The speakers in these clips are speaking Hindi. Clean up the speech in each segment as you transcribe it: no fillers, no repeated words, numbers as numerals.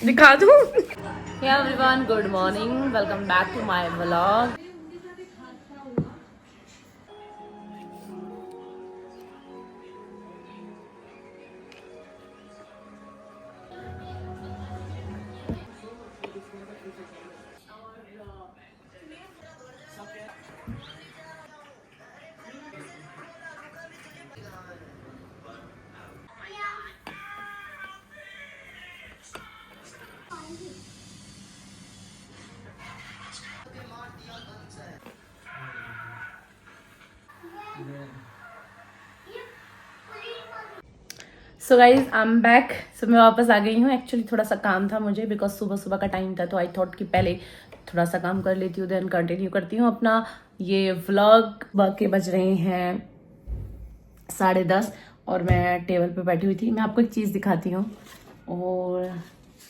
दिखा दूँ? Hey everyone, good morning. Welcome back to my vlog. So guys I am back. So मैं वापस आ गई हूँ। एक्चुअली थोड़ा सा काम था मुझे, बिकॉज सुबह सुबह का टाइम था, तो आई थॉट कि पहले थोड़ा सा काम कर लेती हूँ, देन कंटिन्यू करती हूँ अपना ये व्लॉग। के बज रहे हैं 10:30 और मैं टेबल पे बैठी हुई थी। मैं आपको एक चीज़ दिखाती हूँ। और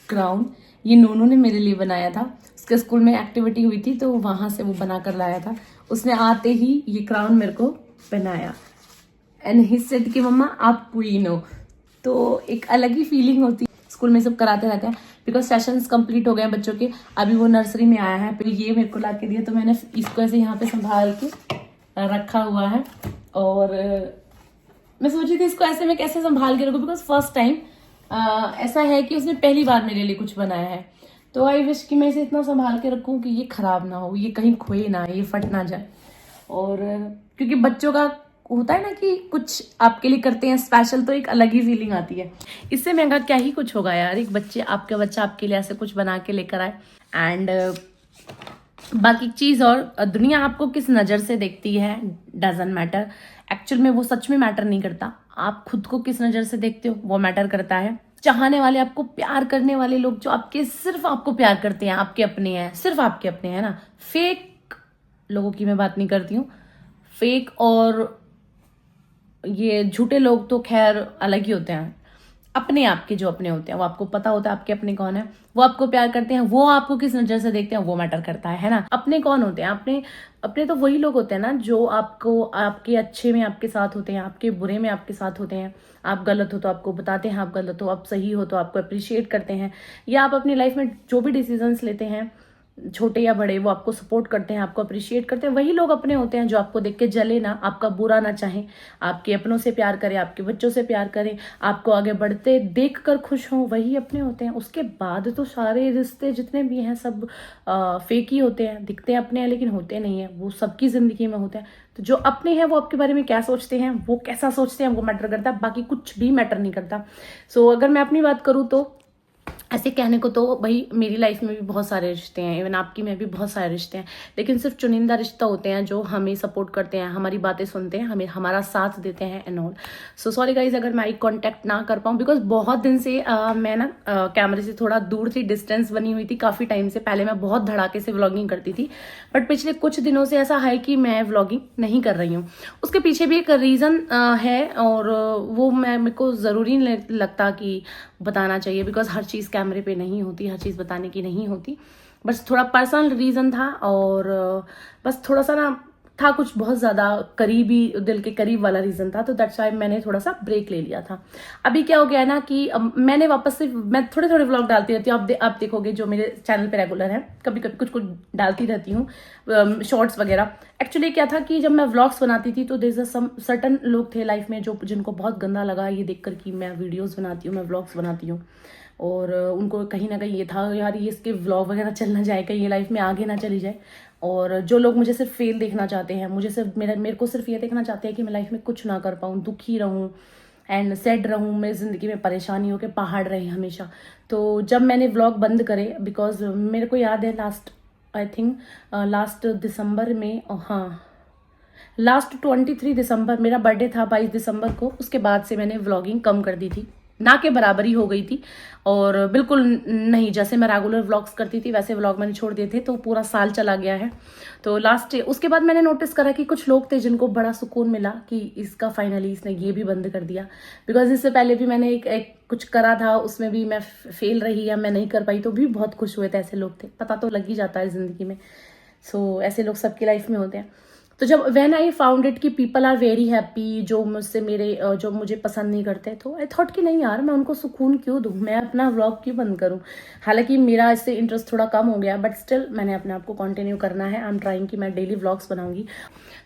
क्राउन ये नोनू ने मेरे लिए बनाया था। उसके स्कूल में एक्टिविटी हुई थी तो वहाँ से वो बना कर लाया था। उसने आते ही ये क्राउन मेरे को पहनाया एंड ही सेड कि मम्मा आप क्वीन हो। तो एक अलग ही फीलिंग होती है। स्कूल में सब कराते रहते हैं, बिकॉज सेशंस कंप्लीट हो गए हैं बच्चों के। अभी वो नर्सरी में आया है, फिर ये मेरे को ला के दिया, तो मैंने इसको ऐसे यहाँ पे संभाल के रखा हुआ है। और मैं सोची थी इसको ऐसे मैं कैसे संभाल के रखूँ, बिकॉज फर्स्ट टाइम ऐसा है कि उसने पहली बार मेरे लिए कुछ बनाया है। तो आई विश कि मैं इसे इतना संभाल के रखूँ कि ये खराब ना हो, ये कहीं खोए ना, ये फट ना जाए। और क्योंकि बच्चों का होता है ना कि कुछ आपके लिए करते हैं स्पेशल, तो एक अलग ही फीलिंग आती है। इससे महंगा क्या ही कुछ होगा यार, एक आपका बच्चा आपके लिए ऐसे कुछ बना के लेकर आए। एंड बाकी चीज़ और दुनिया आपको किस नज़र से देखती है डजंट मैटर। एक्चुअल में वो सच में मैटर नहीं करता। आप खुद को किस नज़र से देखते हो वो मैटर करता है। चाहने वाले, आपको प्यार करने वाले लोग जो आपके सिर्फ आपको प्यार करते हैं, आपके अपने हैं, सिर्फ आपके अपने हैं ना। फेक लोगों की मैं बात नहीं करती हूँ। फेक और ये झूठे लोग तो खैर अलग ही होते हैं। अपने आप के जो अपने होते हैं वो आपको पता होता है आपके अपने कौन है, वो आपको प्यार करते हैं, वो आपको किस नजर से देखते हैं वो मैटर करता है ना। अपने कौन होते हैं? अपने अपने तो वही लोग होते हैं ना जो आपको आपके अच्छे में आपके साथ होते हैं, आपके बुरे में आपके साथ होते हैं। आप गलत हो तो आपको बताते हैं आप गलत हो, आप सही हो तो आपको अप्रिशिएट करते हैं, या आप अपनी लाइफ में जो भी डिसीजंस लेते हैं छोटे या बड़े, वो आपको सपोर्ट करते हैं, आपको अप्रिशिएट करते हैं। वही लोग अपने होते हैं जो आपको देख के जले ना, आपका बुरा ना चाहे, आपके अपनों से प्यार करें, आपके बच्चों से प्यार करें, आपको आगे बढ़ते देख कर खुश हों, वही अपने होते हैं। उसके बाद तो सारे रिश्ते जितने भी हैं सब फेक ही होते हैं, दिखते हैं अपने हैं लेकिन होते नहीं हैं। वो सबकी जिंदगी में होते हैं। तो जो अपने हैं वो आपके बारे में क्या सोचते हैं, वो कैसा सोचते हैं, वो मैटर करता है, बाकी कुछ भी मैटर नहीं करता। सो अगर मैं अपनी बात करूँ तो ऐसे कहने को तो भाई मेरी लाइफ में भी बहुत सारे रिश्ते हैं, इवन आपकी में भी बहुत सारे रिश्ते हैं, लेकिन सिर्फ चुनिंदा रिश्ता होते हैं जो हमें सपोर्ट करते हैं, हमारी बातें सुनते हैं, हमें हमारा साथ देते हैं and all. So sorry guys अगर मैं आई कांटेक्ट ना कर पाऊँ, बिकॉज बहुत दिन से मैं ना कैमरे से थोड़ा दूर थी, डिस्टेंस बनी हुई थी काफ़ी टाइम से। पहले मैं बहुत धड़ाके से व्लॉगिंग करती थी, बट पिछले कुछ दिनों से ऐसा है कि मैं व्लॉगिंग नहीं कर रही हूँ। उसके पीछे भी एक रीज़न है, और वो मेरे को ज़रूरी नहीं लगता कि बताना चाहिए, बिकॉज हर चीज़ कैमरे पे नहीं होती, हर चीज़ बताने की नहीं होती। बस थोड़ा पर्सनल रीज़न था, और बस थोड़ा सा ना था कुछ बहुत ज़्यादा करीबी, दिल के करीब वाला रीज़न था, तो दैट्स व्हाई मैंने थोड़ा सा ब्रेक ले लिया था। अभी क्या हो गया है ना कि मैंने वापस से, मैं थोड़े थोड़े व्लॉग डालती रहती हूँ। आप देखोगे जो मेरे चैनल पे रेगुलर है, कभी कभी कुछ कुछ डालती रहती हूँ शॉर्ट्स वगैरह। एक्चुअली क्या था कि जब मैं व्लॉग्स बनाती थी तो देयर सम सर्टन लोग थे लाइफ में जो जिनको बहुत गंदा लगा ये देखकर कि मैं वीडियोस बनाती हूँ, मैं व्लॉग्स बनाती हूँ, और उनको कहीं ना कहीं ये था यार ये इसके व्लॉग वगैरह चल ना जाए, कहीं ये लाइफ में आगे ना चली जाए। और जो लोग मुझे सिर्फ फेल देखना चाहते हैं, मुझे सिर्फ मेरे को सिर्फ ये देखना चाहते हैं कि मैं लाइफ में कुछ ना कर पाऊँ, दुखी रहूँ एंड सैड रहूँ, मेरी ज़िंदगी में परेशानी हो के पहाड़ रहे हमेशा। तो जब मैंने व्लॉग बंद करे, बिकॉज मेरे को याद है आई थिंक लास्ट दिसंबर में, हाँ लास्ट 23 दिसंबर मेरा बर्थडे था, 22 दिसंबर को, उसके बाद से मैंने व्लॉगिंग कम कर दी थी, ना के बराबर ही हो गई थी। और बिल्कुल नहीं, जैसे मैं रेगुलर व्लॉग्स करती थी वैसे व्लॉग मैंने छोड़ दिए थे, तो पूरा साल चला गया है। तो लास्ट उसके बाद मैंने नोटिस करा कि कुछ लोग थे जिनको बड़ा सुकून मिला कि इसका फाइनली इसने ये भी बंद कर दिया। बिकॉज इससे पहले भी मैंने एक कुछ करा था, उसमें भी मैं फेल रही या मैं नहीं कर पाई, तो भी बहुत खुश हुए थे। ऐसे लोग थे, पता तो लग ही जाता है जिंदगी में। सो ऐसे लोग सबकी लाइफ में होते हैं। तो जब व्हेन आई फाउंड इट कि पीपल आर वेरी हैप्पी, जो मुझसे जो मुझे पसंद नहीं करते, तो आई थॉट कि नहीं यार, मैं उनको सुकून क्यों दूँ, मैं अपना व्लॉग क्यों बंद करूँ। हालांकि मेरा इससे इंटरेस्ट थोड़ा कम हो गया, बट स्टिल मैंने अपने आप को कंटिन्यू करना है। आई एम ट्राइंग कि मैं डेली व्लॉग्स बनाऊंगी।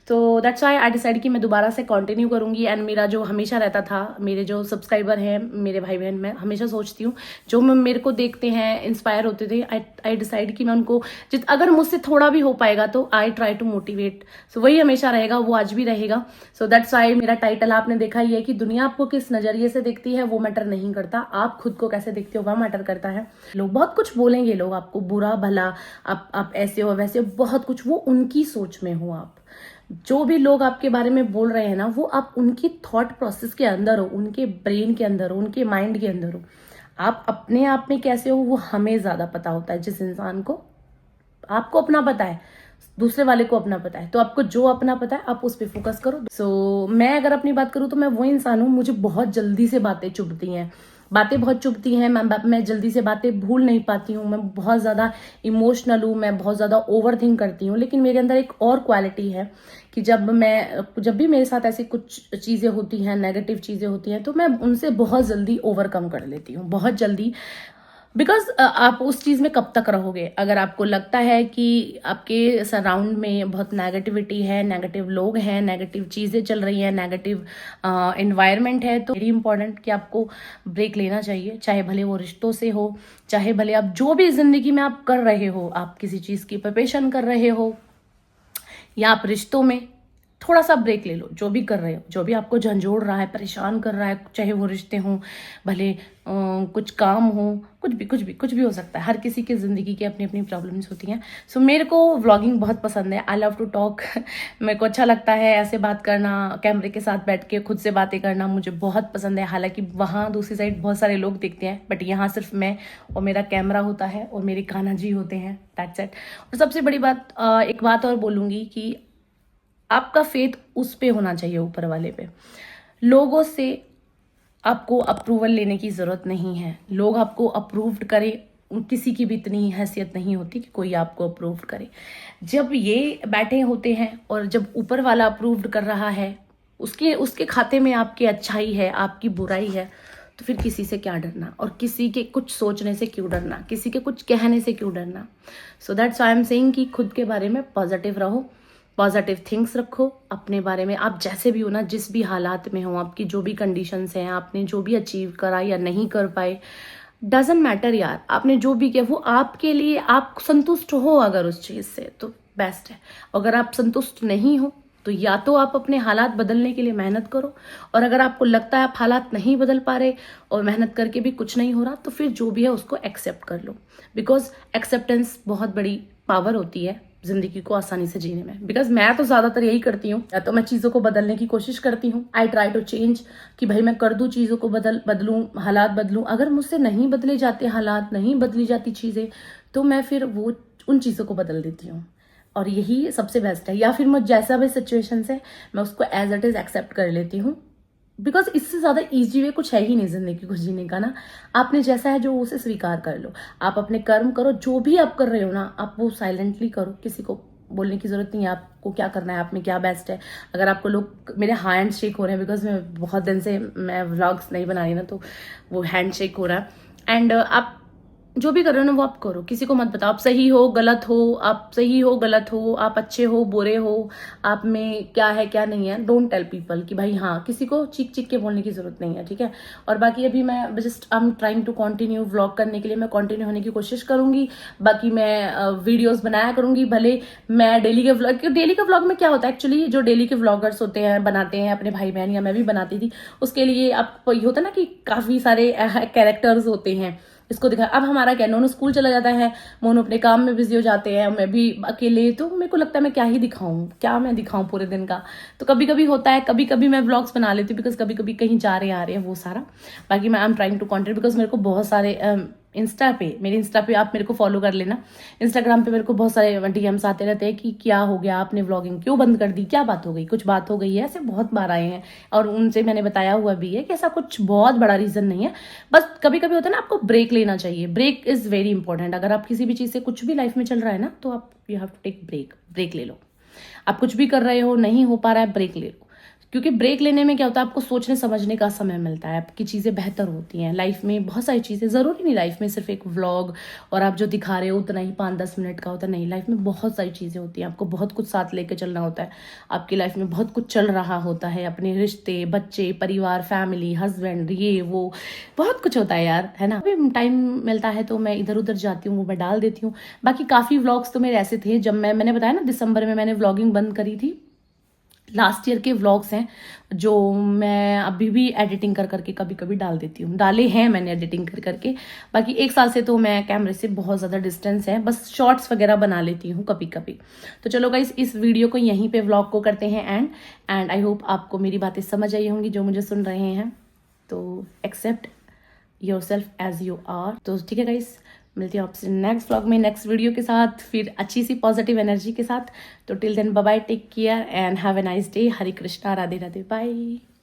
तो दैट्स वाई आई डिसाइड कि मैं दोबारा से कंटिन्यू करूंगी। एंड मेरा जो हमेशा रहता था, मेरे जो सब्सक्राइबर हैं, मेरे भाई बहन, मैं हमेशा सोचती हूँ जो मेरे को देखते हैं, इंस्पायर होते थे, आई डिसाइड कि मैं उनको अगर मुझसे थोड़ा भी हो पाएगा तो आई ट्राई टू मोटिवेट। सो वही हमेशा रहेगा, वो आज भी रहेगा। सो दैट्स वाई मेरा टाइटल आपने देखा ही है कि दुनिया आपको किस नजरिए से देखती है वो मैटर नहीं करता, आप खुद को कैसे देखते हो वह मैटर करता है। लोग बहुत कुछ बोलेंगे, लोग आपको बुरा भला, आप ऐसे हो वैसे हो, बहुत कुछ, वो उनकी सोच में हो। आप जो भी लोग आपके बारे में बोल रहे हैं ना, वो आप उनकी थॉट प्रोसेस के अंदर हो, उनके ब्रेन के अंदर हो, उनके माइंड के अंदर हो। आप अपने आप में कैसे हो वो हमें ज्यादा पता होता है। जिस इंसान को आपको अपना पता है, दूसरे वाले को अपना पता है, तो आपको जो अपना पता है आप उस पर फोकस करो। सो मैं अगर अपनी बात करूँ तो मैं वो इंसान हूँ, मुझे बहुत जल्दी से बातें चुभती हैं, बातें बहुत चुभती हैं। मैं जल्दी से बातें भूल नहीं पाती हूँ, मैं बहुत ज़्यादा इमोशनल हूँ, मैं बहुत ज़्यादा ओवर थिंक करती हूँ। लेकिन मेरे अंदर एक और क्वालिटी है कि जब भी मेरे साथ ऐसी कुछ चीज़ें होती हैं, नेगेटिव चीज़ें होती हैं, तो मैं उनसे बहुत जल्दी ओवरकम कर लेती हूँ, बहुत जल्दी। बिकॉज आप उस चीज में कब तक रहोगे? अगर आपको लगता है कि आपके सराउंड में बहुत नेगेटिविटी है, नेगेटिव लोग हैं, नेगेटिव चीजें चल रही हैं, नेगेटिव एनवायरनमेंट है, तो वेरी इंपॉर्टेंट कि आपको ब्रेक लेना चाहिए। चाहे भले वो रिश्तों से हो, चाहे भले आप जो भी जिंदगी में आप कर रहे हो, आप किसी चीज की प्रिपरेशन कर रहे हो या आप रिश्तों में, थोड़ा सा ब्रेक ले लो। जो भी कर रहे हो, जो भी आपको झंझोड़ रहा है, परेशान कर रहा है, चाहे वो रिश्ते हों, भले कुछ काम हो, कुछ भी हो सकता है। हर किसी की जिंदगी की अपनी अपनी प्रॉब्लम्स होती हैं। सो मेरे को व्लॉगिंग बहुत पसंद है। I love to talk. मेरे को अच्छा लगता है ऐसे बात करना, कैमरे के साथ बैठ के खुद से बातें करना मुझे बहुत पसंद है। हालांकि वहाँ दूसरी साइड बहुत सारे लोग देखते हैं, बट यहाँ सिर्फ मैं और मेरा कैमरा होता है और मेरे कान्हा जी होते हैं, दैट्स इट। और सबसे बड़ी बात, एक बात और बोलूँगी कि आपका फेथ उस पे होना चाहिए, ऊपर वाले पे। लोगों से आपको अप्रूवल लेने की जरूरत नहीं है। लोग आपको अप्रूव्ड करे, किसी की भी इतनी हैसियत नहीं होती कि कोई आपको अप्रूव्ड करे। जब ये बैठे होते हैं और जब ऊपर वाला अप्रूव्ड कर रहा है, उसके खाते में आपकी अच्छाई है, आपकी बुराई है, तो फिर किसी से क्या डरना, और किसी के कुछ सोचने से क्यों डरना, किसी के कुछ कहने से क्यों डरना। So that's I am saying कि खुद के बारे में पॉजिटिव रहो, पॉजिटिव थिंग्स रखो अपने बारे में। आप जैसे भी हो ना, जिस भी हालात में हो, आपकी जो भी कंडीशंस हैं, आपने जो भी अचीव करा या नहीं कर पाए, डजेंट मैटर यार। आपने जो भी किया वो आपके लिए, आप संतुष्ट हो अगर उस चीज से, तो बेस्ट है। अगर आप संतुष्ट नहीं हो तो या तो आप अपने हालात बदलने के लिए मेहनत करो, और अगर आपको लगता है आप हालात नहीं बदल पा रहे और मेहनत करके भी कुछ नहीं हो रहा, तो फिर जो भी है उसको एक्सेप्ट कर लो। बिकॉज एक्सेप्टेंस बहुत बड़ी पावर होती है जिंदगी को आसानी से जीने में। बिकॉज मैं तो ज्यादातर यही करती हूँ, या तो मैं चीजों को बदलने की कोशिश करती हूँ, आई ट्राई टू चेंज, कि भाई मैं कर दूं चीजों को, बदलूं, हालात बदलूं। अगर मुझसे नहीं बदले जाते हालात, नहीं बदली जाती चीजें, तो मैं फिर वो उन चीजों को बदल देती हूँ, और यही सबसे बेस्ट है। या फिर मुझ जैसा भी सिचुएशन है, मैं उसको एज इट इज एक्सेप्ट कर लेती हूँ। बिकॉज इससे ज्यादा इजी वे कुछ है ही नहीं जिंदगी को जीने का ना। आपने जैसा है जो उसे स्वीकार कर लो, आप अपने कर्म करो, जो भी आप कर रहे हो ना, आप वो साइलेंटली करो। किसी को बोलने की जरूरत नहीं है आपको क्या करना है, आप में क्या बेस्ट है। अगर आपको लोग, मेरे हैंड शेक हो रहे हैं बिकॉज मैं बहुत दिन से मैं व्लॉग्स नहीं बना रही ना, तो वो हैंड शेक हो रहा है। एंड आप जो भी कर रहे हो ना वो आप करो, किसी को मत बताओ आप सही हो गलत हो, आप सही हो गलत हो, आप अच्छे हो बुरे हो, आप में क्या है क्या नहीं है। डोंट टेल पीपल कि भाई हाँ, किसी को चीख चीख के बोलने की जरूरत नहीं है, ठीक है। और बाकी अभी मैं just I am trying to continue vlog करने के लिए, मैं कंटिन्यू होने की कोशिश करूंगी। बाकी मैं वीडियोस बनाया करूंगी, भले मैं डेली के व्लॉग में क्या होता है एक्चुअली, जो डेली के व्लॉगर्स होते हैं बनाते हैं अपने भाई बहन, या मैं भी बनाती थी, उसके लिए आपको ये होता है ना कि काफी सारे कैरेक्टर्स होते हैं, इसको दिखा। अब हमारा क्या, नोनू स्कूल चला जाता है, मोनू अपने काम में बिजी हो जाते हैं, मैं भी अकेले, तो मेरे को लगता है मैं क्या ही दिखाऊं, क्या मैं दिखाऊं पूरे दिन का। तो कभी कभी होता है, कभी कभी मैं व्लॉग्स बना लेती हूँ, बिकॉज कभी कभी कहीं जा रहे आ रहे हैं वो सारा। बाकी मैं I am trying to content, because मेरे को बहुत सारे मेरे इंस्टा पे आप मेरे को फॉलो कर लेना। इंस्टाग्राम पे मेरे को बहुत सारे डीएम्स आते रहते हैं कि क्या हो गया, आपने व्लॉगिंग क्यों बंद कर दी, क्या बात हो गई, कुछ बात हो गई है, ऐसे बहुत बार आए हैं। और उनसे मैंने बताया हुआ भी है कि ऐसा कुछ बहुत बड़ा रीजन नहीं है, बस कभी कभी होता है ना, आपको ब्रेक लेना चाहिए। Break is very important. अगर आप किसी भी चीज से, कुछ भी लाइफ में चल रहा है ना, तो आप you have to take break ले लो। आप कुछ भी कर रहे हो, नहीं हो पा रहा है, ब्रेक ले लो, क्योंकि ब्रेक लेने में क्या होता है, आपको सोचने समझने का समय मिलता है, आपकी चीज़ें बेहतर होती हैं लाइफ में। बहुत सारी चीज़ें, ज़रूरी नहीं लाइफ में सिर्फ एक व्लॉग और आप जो दिखा रहे हो उतना ही 5-10 मिनट का होता है, नहीं, लाइफ में बहुत सारी चीज़ें होती हैं, आपको बहुत कुछ साथ लेके चलना होता है, आपकी लाइफ में बहुत कुछ चल रहा होता है, अपने रिश्ते, बच्चे, परिवार, फैमिली, हस्बैंड, ये वो बहुत कुछ होता है यार, है ना। अभी टाइम मिलता है तो मैं इधर उधर जाती हूँ, वो मैं डाल देती हूँ। बाकी काफ़ी व्लॉग्स तो मेरे ऐसे थे, जब मैंने बताया ना दिसंबर में मैंने व्लॉगिंग बंद करी थी, लास्ट ईयर के व्लॉग्स हैं जो मैं अभी भी एडिटिंग कर करके कभी कभी डाल देती हूँ, डाले हैं मैंने एडिटिंग कर करके। बाकी 1 साल से तो मैं कैमरे से बहुत ज़्यादा डिस्टेंस है, बस शॉर्ट्स वगैरह बना लेती हूँ कभी कभी। तो चलो गाइस, इस वीडियो को यहीं पे व्लॉग को करते हैं एंड आई होप आपको मेरी बातें समझ आई होंगी जो मुझे सुन रहे हैं। तो accept yourself as you are. तो ठीक है गाइस, मिलती हूँ आपसे नेक्स्ट व्लॉग में, नेक्स्ट वीडियो के साथ, फिर अच्छी सी पॉजिटिव एनर्जी के साथ। तो till then bye bye, take care and have a nice day. Hare Krishna, Radhe Radhe, bye.